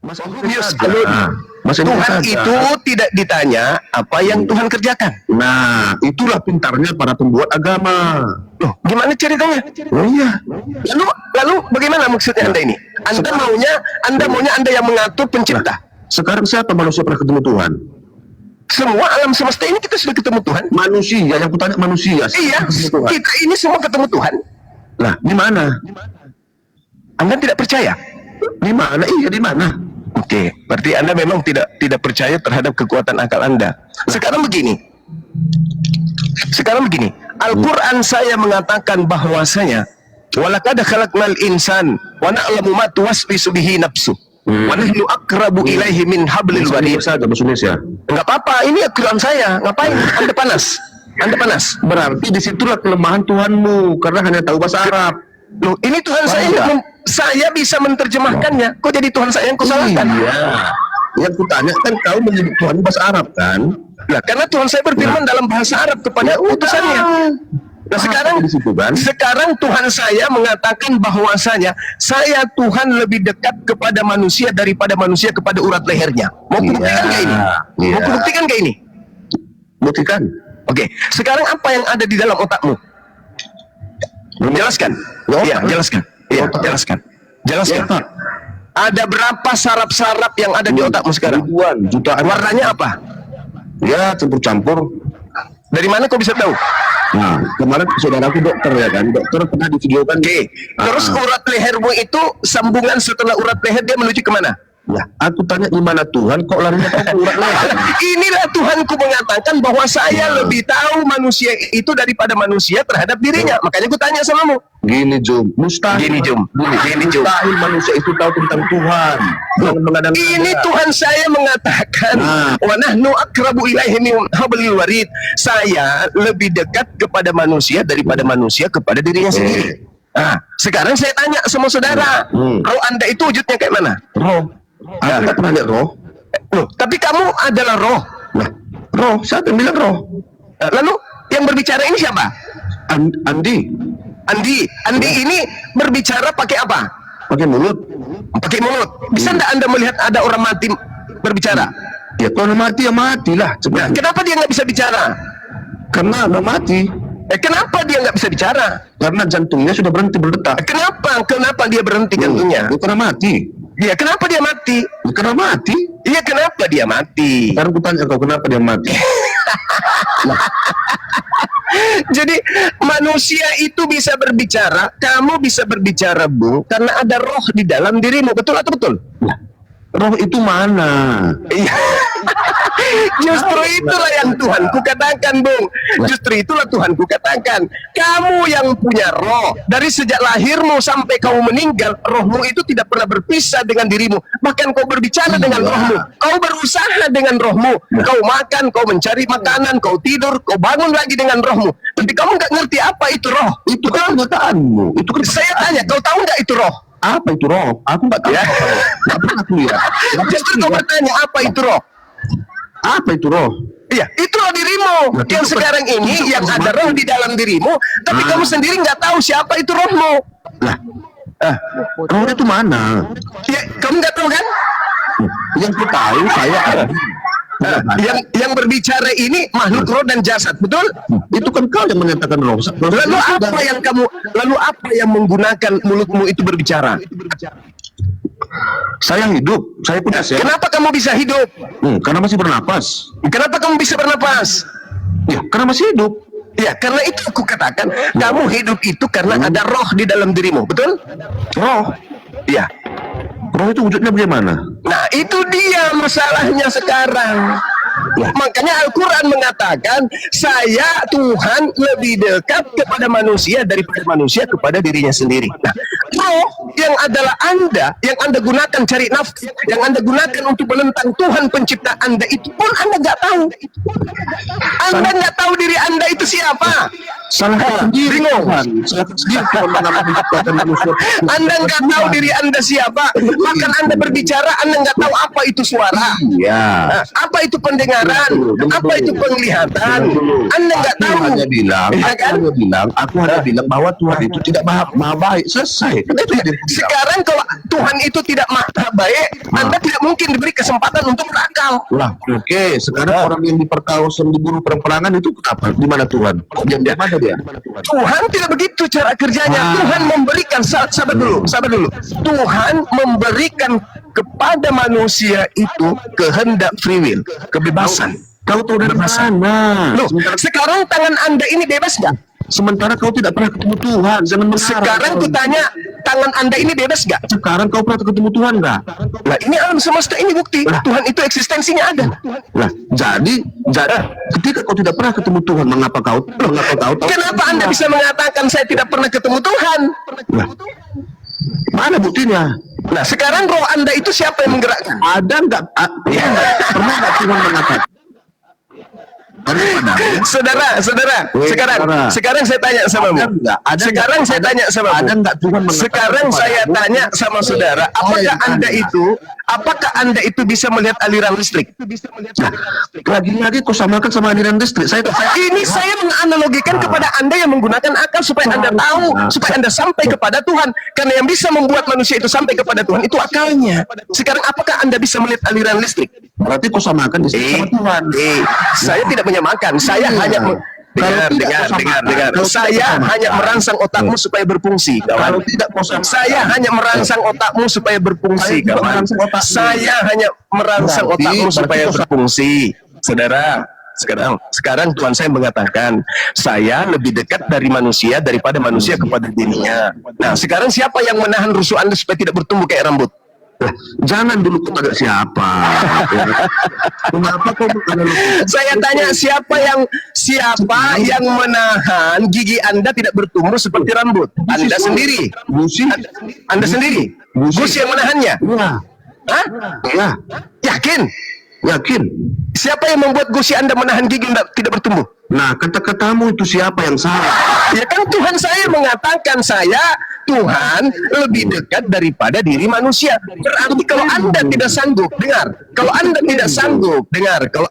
Masa Tuhan itu tidak ditanya apa yang Tuhan kerjakan. Nah, itulah pintarnya para pembuat agama. Loh, gimana ceritanya? Oh iya. Lalu bagaimana maksudnya Anda ini? Anda maunya Anda yang mengatur pencipta. Sekarang siapa manusia pernah ketemu Tuhan? Semua alam semesta ini kita sudah ketemu Tuhan. Manusia, yang kutanya manusia. Iya, kita ini semua ketemu Tuhan. Lah, di mana? Anda tidak percaya? Di mana? Iya, di mana? Oke, berarti Anda memang tidak percaya terhadap kekuatan akal Anda. Sekarang begini. Al-Quran saya mengatakan bahwasanya walaqad khalaqnal insan wa na'lamu ma tuwaswisu bihi nafsu wa nahnu aqrabu ilaihi min hablil warid. Enggak apa-apa, ini Al-Quran saya. Ngapain Anda panas? Berarti disitulah kelemahan Tuhanmu, karena hanya tahu bahasa Arab. Loh, ini Tuhan saya bisa menerjemahkannya. Kok jadi Tuhan saya yang kau salahkan? Iya. Yang kutanya kan kau menyebut Tuhan bahasa Arab kan? Nah, karena Tuhan saya berfirman dalam bahasa Arab kepada utusannya. Nah, sekarang Tuhan saya mengatakan bahwasanya saya Tuhan lebih dekat kepada manusia daripada manusia kepada urat lehernya. Mau kubuktikan nggak ini? Mau kubuktikan nggak ini? Buktikan. Oke, sekarang apa yang ada di dalam otakmu? Jelaskan. Iya, jelaskan. Iya, jelaskan. Ada berapa saraf-saraf yang ada di otakmu sekarang? Ribuan, jutaan. Warnanya apa? Ya, campur-campur. Dari mana kau bisa tahu? Nah, kemarin saudaraku dokter ya kan, dokter pernah divideokan. Oke. Terus urat lehermu itu sambungan setelah urat leher dia menuju kemana? Nah, aku tanya gimana Tuhan, kok larinya ke urat leher? Inilah Tuhanku mengatakan bahwa saya lebih tahu manusia itu daripada manusia terhadap dirinya. Makanya aku tanya sama kamu. Gini Jum, mustahil. Mustahil manusia itu tahu tentang Tuhan. Ini Tuhan saya mengatakan, wa nahnu aqrabu ilaihi min hablil warid. Saya lebih dekat kepada manusia daripada manusia kepada dirinya sendiri. Nah, sekarang saya tanya sama saudara, roh Anda itu wujudnya kayak mana? Roh. Aku nggak pernah lihat roh. Loh, tapi kamu adalah roh. Nah, roh, siapa yang bilang roh? Lalu yang berbicara ini siapa? Andi ini berbicara pakai apa? Pakai mulut. Pakai mulut. Bisa enggak Anda melihat ada orang mati berbicara? Ya kalau mati ya matilah. Nah, kenapa dia nggak bisa bicara? Karena udah mati. Kenapa dia nggak bisa bicara? Karena jantungnya sudah berhenti berdetak. Kenapa dia berhenti jantungnya? Karena mati. Iya, kenapa dia mati? Karena mati. Iya, kenapa dia mati? Sekarang aku tanya kau, kenapa dia mati? Jadi manusia itu bisa berbicara, kamu bisa berbicara, Bung, karena ada roh di dalam dirimu, betul atau betul? Roh itu mana? Justru itulah yang Tuhan ku katakan, Bung. Justru itulah Tuhan ku katakan, kamu yang punya roh, dari sejak lahirmu sampai kamu meninggal, rohmu itu tidak pernah berpisah dengan dirimu. Bahkan kau berbicara dengan rohmu, kau berusaha dengan rohmu, kau makan, kau mencari makanan, kau tidur, kau bangun lagi dengan rohmu. Tapi kamu nggak ngerti apa itu roh. Itu kan kenyataanmu. Itu kan saya tanya, kau tahu nggak itu roh? Apa itu roh? Aku nggak tahu. Nggak pernah aku lihat. Justru kau bertanya apa itu roh? Apa itu roh? Iya, itulah dirimu. Yang sekarang ini yang ada roh di dalam dirimu, tapi kamu sendiri nggak tahu siapa itu rohmu. Lah, roh itu mana? Ya, kamu nggak tahu kan? Yang ku tahu saya yang berbicara ini makhluk roh dan jasad, betul? Itu kan kau yang menyatakan roh. Lalu apa yang menggunakan mulutmu itu berbicara? Saya hidup, saya punya sehat. Kenapa kamu bisa hidup? Karena masih bernapas. Kenapa kamu bisa bernapas? Ya, karena masih hidup. Ya, karena itu aku katakan, kamu hidup itu karena ada roh di dalam dirimu, betul? Roh? Iya. Roh itu wujudnya bagaimana? Nah, itu dia masalahnya sekarang. Makanya Al-Quran mengatakan, saya Tuhan lebih dekat kepada manusia daripada manusia kepada dirinya sendiri. Nah, roh yang adalah Anda, yang Anda gunakan cari nafsu, yang Anda gunakan untuk menentang Tuhan pencipta Anda, itu pun Anda nggak tahu. Anda nggak tahu diri Anda itu siapa. Salahkan sendiri, bingung. Tuhan. Salahkan sendiri Tuhan mengapa menciptakan manusia. Anda nggak tahu diri Anda siapa, bahkan Anda berbicara, Anda nggak tahu apa itu suara, Iya. apa itu pendengaran, apa itu penglihatan. Anda nggak tahu. Aku hanya bilang bahwa Tuhan itu tidak maha baik. Selesai. Itu yang dia bilang. Sekarang kalau Tuhan itu tidak maha baik, Anda tidak mungkin diberi kesempatan untuk berakal. Lah, oke. Sekarang orang yang diperkaos yang diburu perang-perangan itu apa? Di mana Tuhan? Di mana dia? Tuhan tidak begitu cara kerjanya. Tuhan memberikan, sabar dulu. Tuhan memberikan kepada manusia itu kehendak free will, kebebasan. Kau tahu dari mana? Loh, sekarang tangan Anda ini bebas nggak? Sementara kau tidak pernah ketemu Tuhan. Jangan mengarang. Sekarang kutanya, tangan Anda ini bebas nggak? Sekarang kau pernah ketemu Tuhan nggak? Nah, ini alam semesta ini bukti. Tuhan itu eksistensinya ada. Lah, jadi ketika kau tidak pernah ketemu Tuhan, mengapa kau tahu? Kenapa Anda bisa mengatakan saya tidak pernah ketemu Tuhan? Lah, mana buktinya? Nah, sekarang roh Anda itu siapa yang menggerakkan? Ada nggak? Pernah nggak Tuhan mengatakan? Saudara, sekarang saya tanya sama kamu. Sekarang saya tanya sama kamu. Ada nggak Tuhan mengatakan? Sekarang saya tanya sama saudara, apakah Anda itu bisa melihat aliran listrik? Nah, lagi-lagi kau samakan sama aliran listrik. Ini saya menganalogikan kepada Anda yang menggunakan akal supaya Anda tahu, supaya Anda sampai kepada Tuhan. Karena yang bisa membuat manusia itu sampai kepada Tuhan itu akalnya. Sekarang apakah Anda bisa melihat aliran listrik? Berarti kau samakan listrik sama Tuhan. Saya tidak menyamakan. Saya hanya dengar. Saya hanya merangsang otakmu supaya berfungsi. Kalau tidak kau samakan, saya hanya merangsang otakmu supaya berfungsi. Saya hanya merangsang otakmu supaya berfungsi. Saudara, sekarang Tuhan saya mengatakan saya lebih dekat dari manusia daripada manusia kepada dirinya. Nah, sekarang siapa yang menahan rusuh Anda supaya tidak bertumbuh kayak rambut? Jangan dulu kepada siapa. Kenapa kau menganalogikan? Saya tanya siapa yang menahan gigi Anda tidak bertumbuh seperti rambut? Anda sendiri. Anda sendiri. Gusi yang menahannya. Iya. Hah? Iya. Yakin. Siapa yang membuat gusi Anda menahan gigi tidak bertumbuh? Nah, kata-katamu itu siapa yang salah? Ya kan Tuhan saya mengatakan Tuhan lebih dekat daripada diri manusia. Berarti kalau Anda tidak sanggup, kalau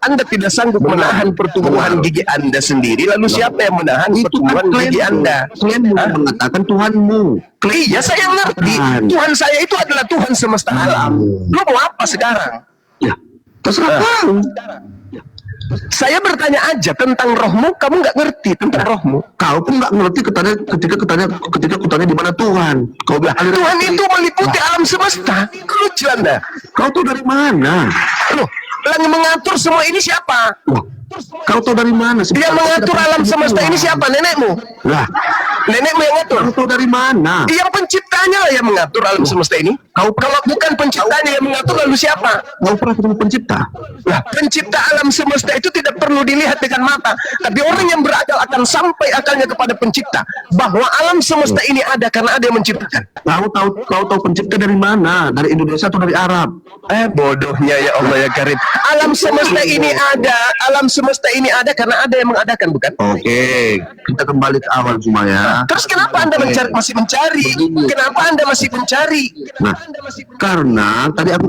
Anda tidak sanggup menahan pertumbuhan gigi Anda sendiri, lalu siapa yang menahan pertumbuhan gigi Anda? Klaimmu mengatakan Tuhanmu. Iya, saya ngerti. Tuhan saya itu adalah Tuhan semesta alam. Lu mau apa sekarang? Ya, terserah kau. Saya bertanya aja tentang rohmu, kamu nggak ngerti tentang rohmu. Kau pun nggak ngerti ketika kutanya di mana Tuhan. Kau bilang Tuhan itu meliputi alam semesta. Lucu Anda. Kau tahu dari mana? Loh, yang mengatur semua ini siapa? Kau tahu dari mana? Yang mengatur alam semesta ini siapa? Nenekmu? Lah, nenekmu yang ngatur. Kau tahu dari mana? Yang penciptanya lah yang mengatur alam semesta ini. Kalau bukan penciptanya yang mengatur, lalu siapa? Kau pernah ketemu pencipta? Lah, pencipta alam semesta itu tidak perlu dilihat dengan mata, tapi orang yang berakal akan sampai akalnya kepada pencipta bahwa alam semesta ini ada karena ada yang menciptakan. Kau tahu pencipta dari mana? Dari Indonesia atau dari Arab? Bodohnya ya Allah ya Karim. Alam semesta ini ada karena ada yang mengadakan, bukan? Oke, kita kembali ke awal cuma ya. Terus kenapa Anda masih mencari? Kenapa Anda masih mencari? Nah, karena tadi aku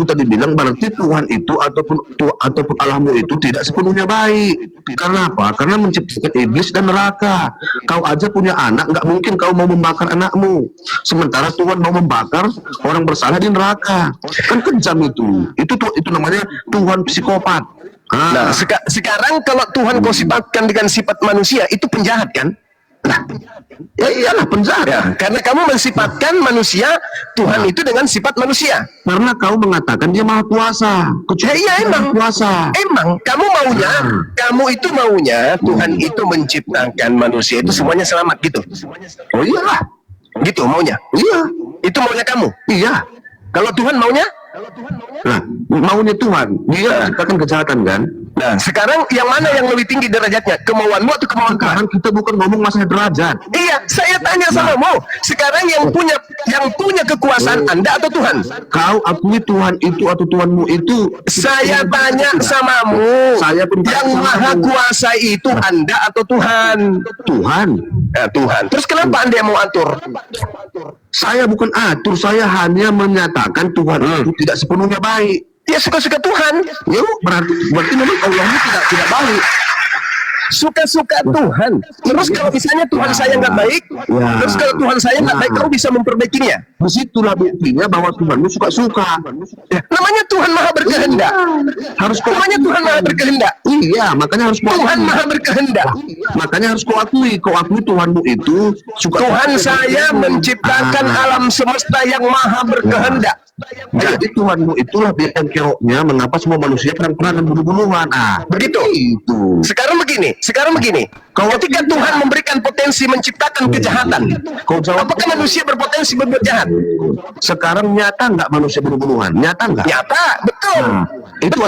tadi bilang berarti Tuhan itu ataupun Allahmu itu tidak sepenuhnya baik. Karena apa? Karena menciptakan iblis dan neraka. Kau aja punya anak, nggak mungkin kau mau membakar anakmu. Sementara Tuhan mau membakar orang bersalah di neraka. Kan kejam itu. Itu namanya Tuhan psikopat. Nah, sekarang kalau Tuhan kau sifatkan dengan sifat manusia, itu penjahat kan? Nah, ya iyalah penjahat. Ya, karena kamu mensifatkan manusia, Tuhan itu dengan sifat manusia. Karena kau mengatakan dia maha kuasa. Iya emang. Kuasa. Emang kamu maunya Tuhan itu menciptakan manusia itu semuanya selamat gitu. Oh iyalah. Gitu maunya. Iya. Itu maunya kamu. Iya. Kalau Tuhan maunya? Nah, maunya Tuhan, dia menciptakan kejahatan kan? Nah, sekarang yang mana yang lebih tinggi derajatnya? Kemauanmu atau kemauan Tuhan? Sekarang kita bukan ngomong masalah derajat. Iya, saya tanya samamu. Sekarang yang punya kekuasaan Anda atau Tuhan? Kau akui Tuhan itu atau Tuhanmu itu. Saya tanya samamu. Saya pun tanya Yang samamu. maha kuasa itu Anda atau Tuhan? Tuhan. Nah, Tuhan. Terus kenapa Anda yang mau atur? Saya bukan atur, saya hanya menyatakan Tuhan itu tidak sepenuhnya baik. Ya suka-suka Tuhan. Ya, berarti memang Allahnya tidak baik. Suka-suka Tuhan. Terus kalau misalnya Tuhan saya nggak baik, terus kalau Tuhan saya nggak baik, kamu bisa memperbaikinya. Disitulah buktinya bahwa Tuhanmu suka-suka. Ya, namanya Tuhan maha berkehendak. Harus kau Namanya Tuhan maha berkehendak. Iya, makanya harus kau Tuhan akui. maha berkehendak. Makanya harus kau akui Tuhanmu itu suka. Tuhan saya menciptakan alam semesta yang maha berkehendak. Jadi Tuhanmu itulah dia yang keroknya mengapa semua manusia perang-perangan bunuh-bunuhan. Begitu. Itu. Sekarang begini. Ketika Tuhan memberikan potensi menciptakan kejahatan, Kau jawab, apakah manusia berpotensi berbuat jahat? sekarang nyata nggak manusia bunuh-bunuhan? Nyata nggak? Nyata, betul. Itu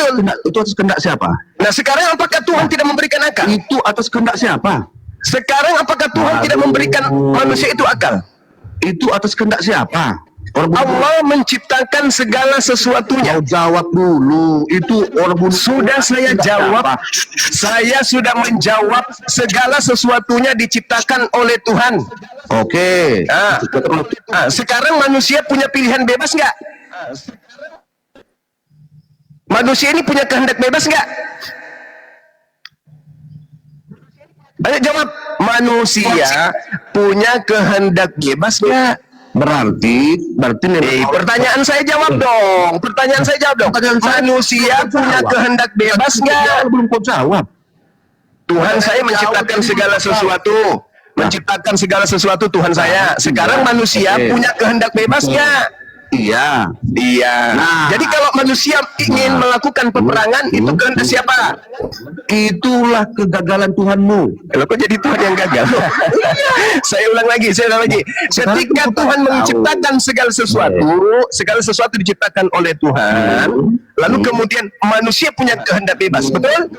atas kehendak siapa? Nah, sekarang apakah Tuhan tidak memberikan akal? Itu atas kehendak siapa? Sekarang apakah Tuhan tidak memberikan manusia itu akal? Itu atas kehendak siapa? Allah menciptakan segala sesuatunya. Kau jawab dulu. Itu orang bunuh. Sudah saya jawab. Saya sudah menjawab. Segala sesuatunya diciptakan oleh Tuhan. Oke. Sekarang manusia punya pilihan bebas nggak? Manusia ini punya kehendak bebas nggak? Ayo jawab. Manusia punya kehendak bebas nggak? Berarti Pertanyaan saya jawab dong. Manusia punya kehendak bebas nggak? belum kau jawab. Tuhan saya menciptakan segala sesuatu. Menciptakan segala sesuatu Tuhan saya. Sekarang manusia punya kehendak bebas nggak? Iya. Nah. Jadi kalau manusia ingin melakukan peperangan, itu kehendak siapa? Itulah kegagalan Tuhanmu. Kalau kok jadi Tuhan yang gagal? Saya ulang lagi. Ketika Tuhan menciptakan segala sesuatu diciptakan oleh Tuhan, lalu kemudian manusia punya kehendak bebas, betul?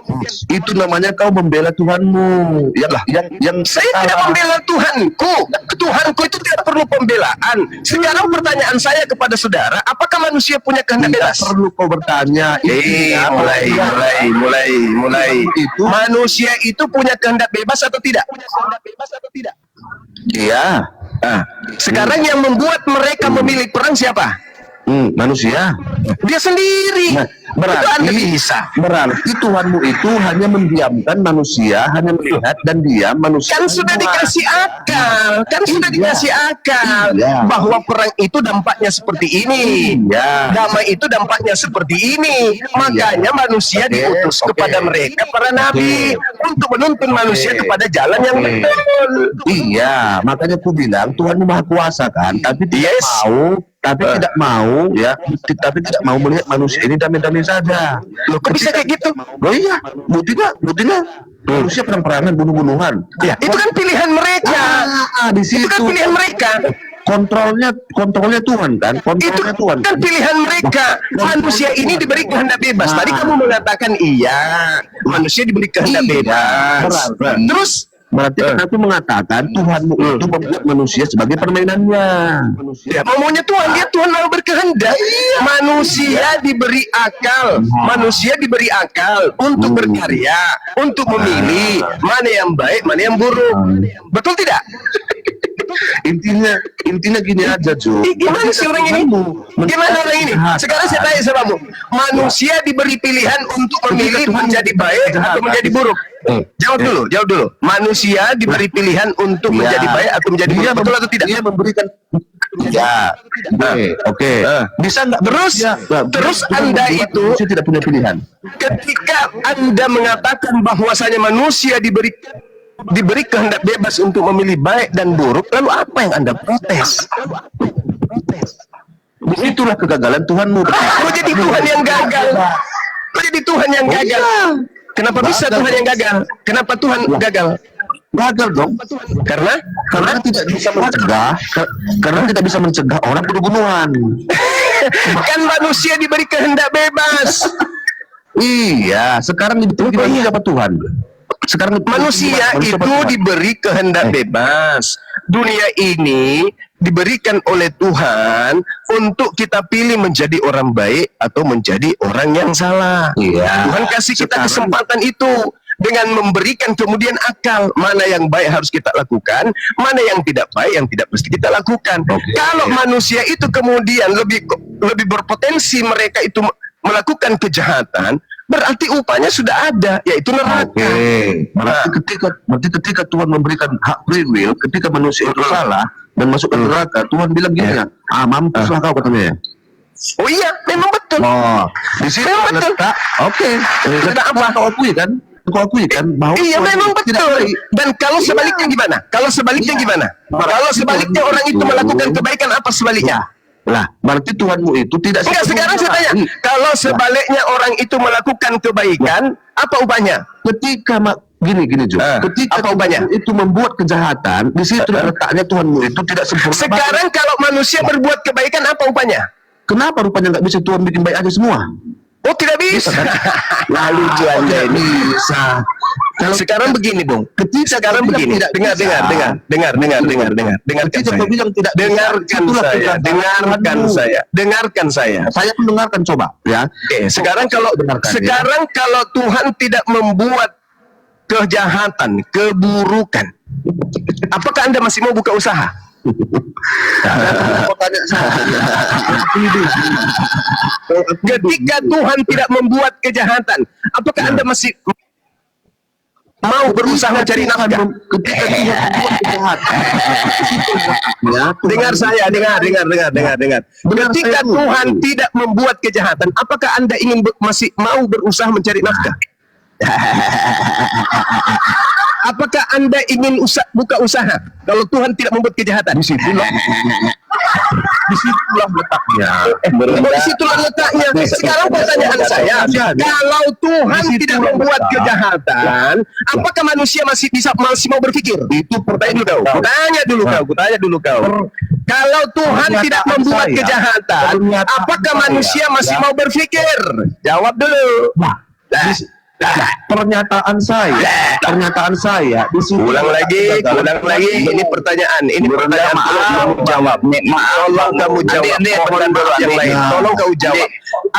Itu namanya kau membela Tuhanmu. Yang Saya tidak membela Tuhanku. Tuhanku itu tidak perlu pembelaan. Sekarang pertanyaan saya kepada saudara, apakah manusia punya kehendak bebas? perlu kau bertanya. Mulai. Manusia itu punya kehendak bebas atau tidak? Iya. Sekarang yang membuat mereka memilih perang siapa? Manusia. Dia sendiri. Itu Anda bisa. Berarti Tuhanmu itu hanya mendiamkan manusia, hanya melihat dan diam manusia. Kan sudah dikasih akal. Iya. Bahwa perang itu dampaknya seperti ini. Iya. Damai itu dampaknya seperti ini. Makanya manusia diutus kepada mereka para nabi untuk menuntun manusia kepada jalan yang betul. Iya, makanya aku bilang Tuhanmu Maha Kuasa kan, tapi tidak mau tidak mau melihat manusia ini damai-damai saja. Loh, kok bisa kayak gitu? Oh iya, buktinya manusia perang-perangan bunuh-bunuhan. Ya, itu kan pilihan mereka. Di situ. Itu kan pilihan mereka. Kontrolnya Tuhan kan? Itu Tuhan. kan pilihan mereka. Manusia ini diberi kehendak bebas. Tadi kamu mengatakan iya, manusia diberi kehendak bebas. Terus Berarti aku mengatakan Tuhanmu itu membuat manusia sebagai permainannya. ya, maunya Tuhan, dia Tuhan mau berkehendak. Manusia diberi akal. Manusia diberi akal untuk berkarya, untuk memilih mana yang baik, mana yang buruk. Betul tidak? Intinya gini aja, Jo. Gimana sih orang ini? Gimana orang ini? Sekarang saya tanya sama kamu. Manusia diberi pilihan untuk memilih menjadi baik atau menjadi buruk. Jawab dulu. Manusia diberi pilihan untuk menjadi baik atau menjadi buruk. Betul atau tidak? Dia memberikan. Ya. Oke. Bisa nggak? Terus Anda itu tidak punya pilihan. Ketika Anda mengatakan bahwasanya manusia diberi kehendak bebas untuk memilih baik dan buruk, lalu apa yang Anda protes? Itulah kegagalan Tuhanmu. Kok jadi Tuhan yang gagal? Kenapa bisa Tuhan yang gagal? Kenapa Tuhan gagal? Gagal dong. Karena tidak bisa mencegah. Karena tidak bisa mencegah orang bunuh-bunuhan. Kan manusia diberi kehendak bebas. Iya, sekarang diberi manusia apa Tuhan? Sekarang Manusia apa itu Tuhan? diberi kehendak bebas. Dunia ini diberikan oleh Tuhan untuk kita pilih menjadi orang baik atau menjadi orang yang salah. Iya. Tuhan kasih kita Sekarang- kesempatan itu dengan memberikan kemudian akal, mana yang baik harus kita lakukan, mana yang tidak baik yang tidak mesti kita lakukan. Oke. Kalau manusia itu kemudian lebih berpotensi mereka itu melakukan kejahatan, berarti upahnya sudah ada, yaitu neraka. Oke, berarti ketika Tuhan memberikan hak free will, ketika manusia itu salah dan masuk ke neraka, Tuhan bilang gini ya, mampuslah kau katanya ya. Oh iya, memang betul. Oh, di situ Memang betul. letak, oke, Letak apa? Kau akui kan? Kau akui kan bahwa Iya Tuhan memang itu tidak betul. baik. Dan kalau sebaliknya gimana? Kalau sebaliknya Iya. gimana? Kalau sebaliknya orang itu melakukan kebaikan, apa sebaliknya? Lah, berarti Tuhanmu itu tidak Enggak, sekarang saya tanya, kalau sebaliknya orang itu melakukan kebaikan, apa ubahnya? ketika gini Jo, ketika apa ubahnya? Tuhanmu itu membuat kejahatan, di situ letaknya Tuhanmu itu tidak sempurna. Sekarang kalau manusia berbuat kebaikan, apa upahnya? Kenapa rupanya nggak bisa Tuhan bikin baik aja semua? Oh tidak bisa. Lalu Anda bisa. Sekarang begini, Bung. Sekarang kau bilang begini. tidak Dengar. Ketika kau bilang tidak bisa, Dengarkan itulah saya. kejahatan Dengarkan Tuhanmu. saya. Dengarkan saya. Saya mendengarkan coba ya. Oke, sekarang kalau Dengarkan, Tuhan tidak membuat kejahatan, keburukan, apakah Anda masih mau buka usaha? Kau tanya saya. Ketika Tuhan tidak membuat kejahatan, apakah Anda masih mau berusaha mencari nafkah? Ketika Tuhan membuat kejahatan, ya, Tuhan- Dengar saya, dengar. Ketika Tuhan tidak membuat kejahatan, apakah Anda masih mau berusaha mencari nafkah? Apakah Anda ingin buka usaha kalau Tuhan tidak membuat kejahatan? disitulah letaknya. Disitulah letaknya. Sekarang pertanyaan saya, kalau Tuhan tidak membuat kejahatan, apakah manusia masih mau berpikir? Itu pertanyaan Tanya dulu kau. Kalau Tuhan tidak membuat kejahatan, apakah manusia masih mau berpikir? Jawab dulu. Pernyataan saya di sini. Ulang lagi. Ini pertanyaan. Tolong kamu jawab. Tolong kamu jawab. Yang lain. Tolong kau jawab.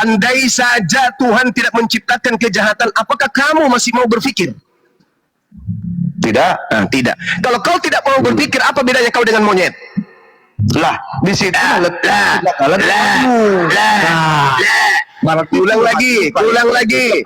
Andai saja Tuhan tidak menciptakan kejahatan, apakah kamu masih mau berpikir? Tidak. Tidak. Kalau kau tidak mau berpikir, apa bedanya kau dengan monyet? Lah, di situ letak. Ulang lagi.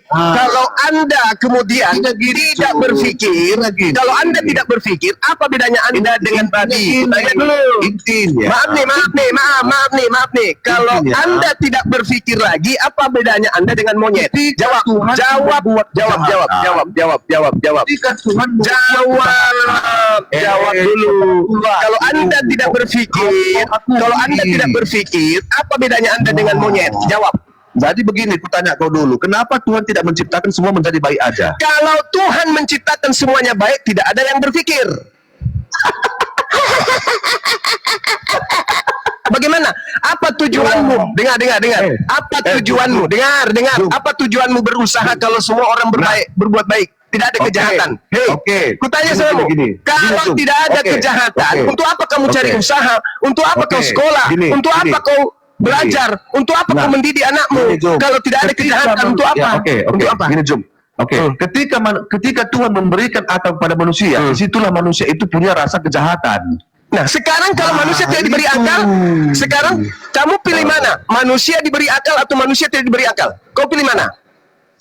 Kalau Anda kemudian tidak berpikir, kalau Anda tidak berpikir, apa bedanya Anda dengan babi? Tanya dulu. Intinya. Maaf nih. Kalau Anda tidak berpikir lagi, apa bedanya Anda dengan monyet? Jawab Ketika Tuhan jawab dulu. Kalau Anda tidak berpikir, apa bedanya Anda dengan monyet? Jawab. Jadi begini, kutanya kau dulu, kenapa Tuhan tidak menciptakan semua menjadi baik aja? Kalau Tuhan menciptakan semuanya baik, tidak ada yang berpikir. Bagaimana? Apa tujuanmu? Dengar. Apa tujuanmu? Dengar. Apa tujuanmu berusaha kalau semua orang berbuat baik? Tidak ada kejahatan. Kutanya sama kalau tidak ada kejahatan, untuk apa kamu cari usaha? Untuk apa kau sekolah? Untuk apa kau belajar? Untuk apa kau mendidik anakmu? Kalau tidak ada kejahatan, untuk apa? Untuk apa? Gini, Jum. Ketika Tuhan memberikan akal kepada manusia, disitulah manusia itu punya rasa kejahatan. Nah, sekarang kalau manusia tidak diberi akal, sekarang kamu pilih mana? Manusia diberi akal atau manusia tidak diberi akal? Kau pilih mana?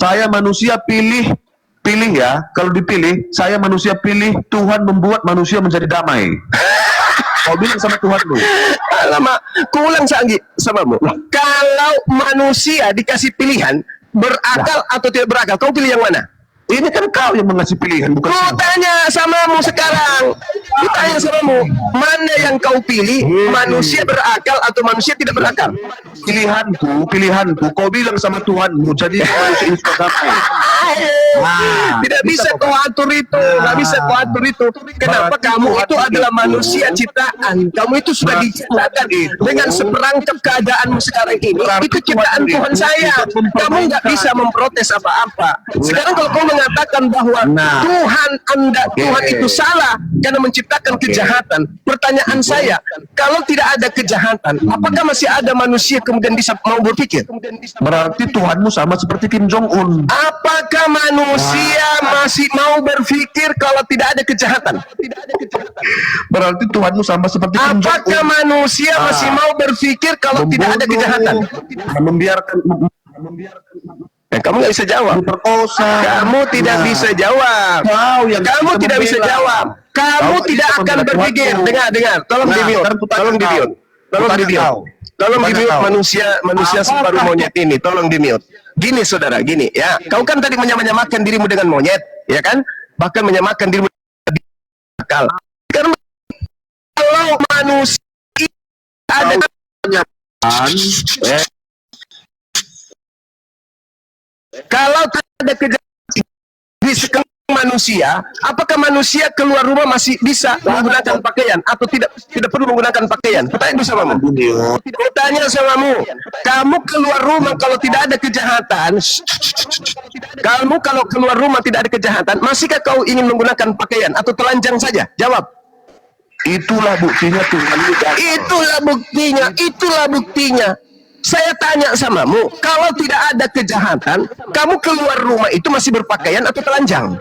Saya manusia pilih ya. Kalau dipilih, saya manusia pilih Tuhan membuat manusia menjadi damai. Kau bilang sama Tuhan lu. Lama, kuulang samamu. Kalau manusia dikasih pilihan berakal atau tidak berakal, kau pilih yang mana? Ini kan kau yang mengasih pilihan, bukan Ku saya. tanya samamu sekarang. Ku tanya samamu, mana yang kau pilih? Manusia berakal atau manusia tidak berakal? Pilihanku. Kau bilang sama Tuhanmu, jadi manusia itu sampai. Tidak bisa kau atur itu, nggak bisa kau atur itu. Kenapa? Kamu itu adalah manusia ciptaan. Kamu itu sudah diciptakan dengan seperangkap keadaanmu sekarang ini. Itu ciptaan Tuhan saya. Kamu nggak bisa memprotes apa-apa. Sekarang kalau kau mengatakan bahwa Tuhan itu salah karena menciptakan kejahatan. Pertanyaan saya, kalau tidak ada kejahatan, apakah masih ada manusia kemudian bisa mau berpikir? Berarti Tuhanmu sama seperti Kim Jong Un. Apakah manusia masih mau berpikir kalau tidak ada kejahatan? Berarti Tuhanmu sama seperti Kim Jong Un. Apakah manusia masih mau berpikir kalau tidak ada kejahatan? Membiarkan Kamu nggak bisa jawab. diperkosa. Kamu tidak bisa jawab. Kamu tidak bisa jawab. Kamu tidak akan berpikir. Dengar. Tolong di mute. Tolong di mute. Tolong di mute. Tolong di mute manusia separuh monyet ini. Tolong di mute. Gini saudara, gini ya. Kau kan tadi menyamakan dirimu dengan monyet, ya kan? Bahkan menyamakan dirimu dengan akal. Karena kalau manusia ada kalau ada kejahatan di sekitar manusia, apakah manusia keluar rumah masih bisa menggunakan pakaian atau tidak perlu menggunakan pakaian? Pertanyaan bersamamu. Bertanya samamu, kamu keluar rumah kalau tidak ada kejahatan, kamu kalau keluar rumah tidak ada kejahatan, masihkah kau ingin menggunakan pakaian atau telanjang saja? Jawab. Itulah buktinya Tuhan. Itulah buktinya. Saya tanya samamu, kalau tidak ada kejahatan, kamu keluar rumah itu masih berpakaian atau telanjang?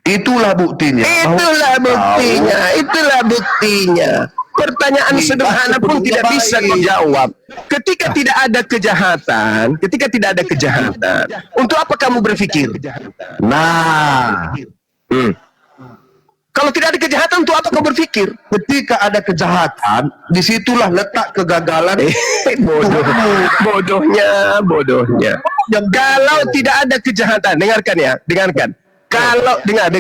Itulah buktinya. Itulah buktinya. Pertanyaan sederhana pun tidak bisa kau jawab. Ketika tidak ada kejahatan, untuk apa kamu berpikir? Nah, Kalau tidak ada kejahatan, untuk apa kau berpikir? ketika ada kejahatan, disitulah letak kegagalan. Bodohnya. Kalau tidak ada kejahatan, dengarkan. Kalau dengar.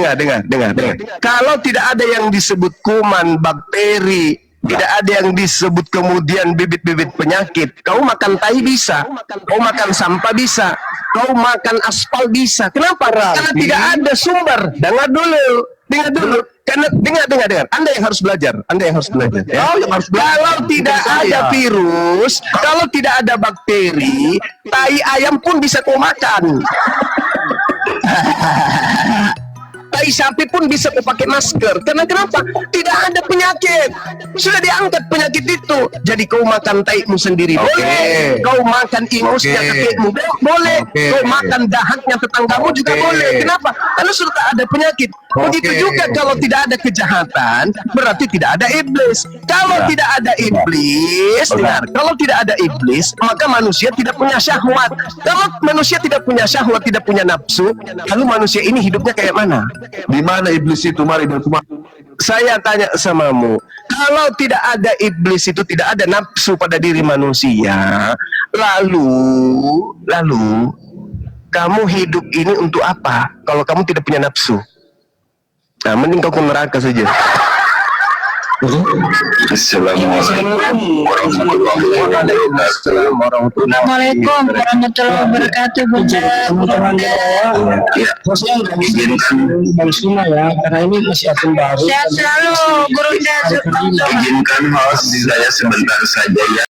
Kalau tidak ada yang disebut kuman, bakteri, tidak ada yang disebut kemudian bibit-bibit penyakit, kau makan tai bisa, kau makan sampah bisa, kau makan aspal bisa. Kenapa? Karena tidak ada sumber. Dengar dulu. Karena dengar. Anda yang harus belajar. Ya. Kalau tidak ada virus, kalau tidak ada bakteri, tai ayam pun bisa kau makan. Tai sapi pun bisa kau pakai masker. Karena kenapa? Tidak ada penyakit. Sudah diangkat penyakit itu. Jadi kau makan taimu sendiri boleh. Kau makan ingusnya kakekmu boleh. Kau makan dahatnya tetanggamu juga boleh. Kenapa? Karena sudah tak ada penyakit. Begitu juga kalau tidak ada kejahatan, berarti tidak ada iblis. Kalau tidak ada iblis, kalau tidak ada iblis, maka manusia tidak punya syahwat. Kalau manusia tidak punya syahwat, tidak punya nafsu, lalu manusia ini hidupnya kayak mana? Di mana iblis itu? Mari Saya tanya samamu, kalau tidak ada iblis itu, tidak ada nafsu pada diri manusia, lalu kamu hidup ini untuk apa? Kalau kamu tidak punya nafsu, nah mending kau ke neraka saja. Assalamualaikum warahmatullahi wabarakatuh. Karena ini masih akun baru. Sehat selalu, Guru. Izinkan host saya sebentar saja ya.